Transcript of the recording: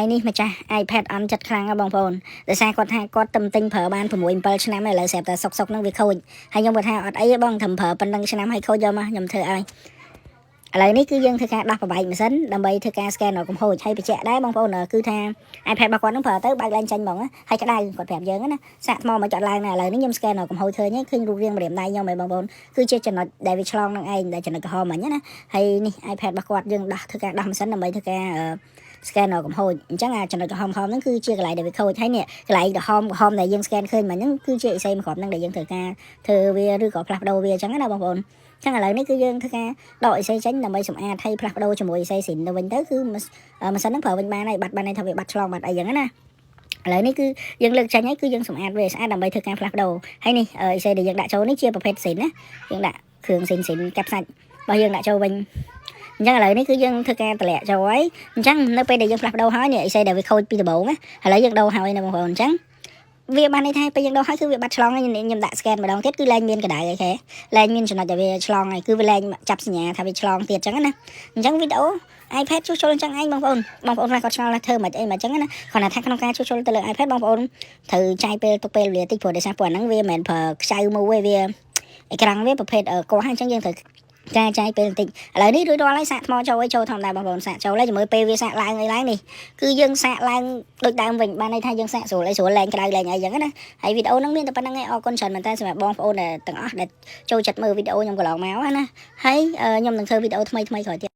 ថ្ងៃនេះម្ចាស់ iPad អន់ចិត្តខ្លាំងណាស់បងប្អូនដោយសារគាត់ថាគាត់ទំទិញប្រើបាន6 7ឆ្នាំហើយឥឡូវស្រាប់តែសុកហ្នឹងវាខូចហើយខ្ញុំគាត់ថាអត់អីទេបងត្រឹមប្រើប៉ុណ្្នឹងឆ្នាំហើយខូចយកមកខ្ញុំធ្វើឲ្យឥឡូវនេះគឺយើងធ្វើការដោះប្របែកម៉ាស៊ីនដើម្បីធ្វើការ scan រកកំហូចហើយបញ្ជាក់ដែរបងប្អូនគឺថា iPad របស់គាត់នឹងប្រើទៅបើកឡើងចាញ់ហ្មងហើយក្តៅគាត់ប្រាប់យើងណាសាកថ្មមកចត់ឡើងណាឥឡូវនេះខ្ញុំ scan រកកំហូចឃើញរូបរាងម្រាមដៃខ្ញុំឯងបងប្អូនគឺជាចំណុចដែលវាឆ្លងនឹងឯងដែលចំណុចក្រហមមិញណាហើយនេះ iPad របស់គាត់យើងដោះធ្វើការដោះម៉ាស៊ីនដើម្បីធ្វើការscan រកកំហូចអញ្ចឹងចំណុចក្រហមហ្នឹងគឺជាកន្លែងដែលវាខូចហើយនេះកន្លែងក្រហមដែលយើង scan ឃើញមិញហ្នឹងគឺជាអេសេមួយគ្រាប់ហ្នឹងដែលយើងធ្វើការធ្វើវាឬក៏ផ្លាស់ប្ដូរវាអញ្ចឹងណាបងប្អូនចឹងឥឡូវនេះគឺយើងធ្វើការដកអេសេចេញដើម្បីសម្អាតហើយផ្លាស់ប្ដូរជាមួយអេសេស៊ីនទៅវិញទៅគឺម៉ាស៊ីនហ្នឹងប្រើវិញបានហើយបាត់បានថាវាបាត់ឆ្លងបាត់អីចឹងណាឥឡូវនេះគឺយើងលើកចេញហើយគឺយើងសម្អាតវាស្អាតដើម្បីធ្វើការផ្លាស់ប្ដូរហើយនេះអេសេដែលយើងដាក់ចូលនេះជាប្រភេទស៊ីនណាយើងដាក់គ្រឿងស៊ីនកាប់សាច់របស់យើងដាក់ចូលវិញអញ្ចឹងឥឡូវនេះគឺយើងធ្វើការតម្លាក់ចូលហើយអញ្ចឹងនៅពេលដែលយើងផ្លាស់ប្ដូរហើយនេះអេសេដែលវាខូចពីដំបូងណាឥឡូវយើងដូរហើយណាបងប្អូនអញ្ចឹងវាបានន័យថាពេលយើងដូរហើយគឺវាបាត់ឆ្លងហើយខ្ញុំដាក់ scan ម្ដងទៀតគឺលែងមានកដៅអីគេលែងមានចំណុចដែលវាឆ្លងហើយគឺវាលែងចាប់សញ្ញាថាវាឆ្លងទៀតអញ្ចឹងណាអញ្ចឹងវីដេអូ iPad ជួសជុលអញ្ចឹងឯងបងប្អូនខ្លះគាត់ឆ្ងល់ថាធ្វើមិនអីមិនអញ្ចឹងណាគាត់ថាក្នុងការជួសជុលទៅលើ iPad បងប្អូនត្រូវចាយពេលទុកពេលវេលាតិចព្រោះដោយសារពួកហ្នឹងវាមិនមែនប្រើខ្ចៅមួយទេវាអេក្រង់វាប្រភេទកោះអញ្ចឹងយើងត្រូវការចាយពេលបន្តិចឥឡូវនេះរួចរាល់ហើយសាកថ្មចូលធម្មតាបងប្អូនសាកចូលហើយជាមួយពេលវាសាកឡើងនេះគឺយើងសាកឡើងដូចដើមវិញបានន័យថាយើងសាកស្រួលលែងក្តៅលែងអីចឹងណាហើយវីដេអូហ្នឹងមានតែប៉ុណ្្នឹងឯងអរគុណច្រើនមែនតើសម្រាប់បងប្អូនទាំងអស់ដែលចូលចិត្តមើលវីដេអូខ្ញុំកន្លងមកណាហើយខ្ញុំនឹងធ្វើវីដេអូថ្មីក្រោយទៀត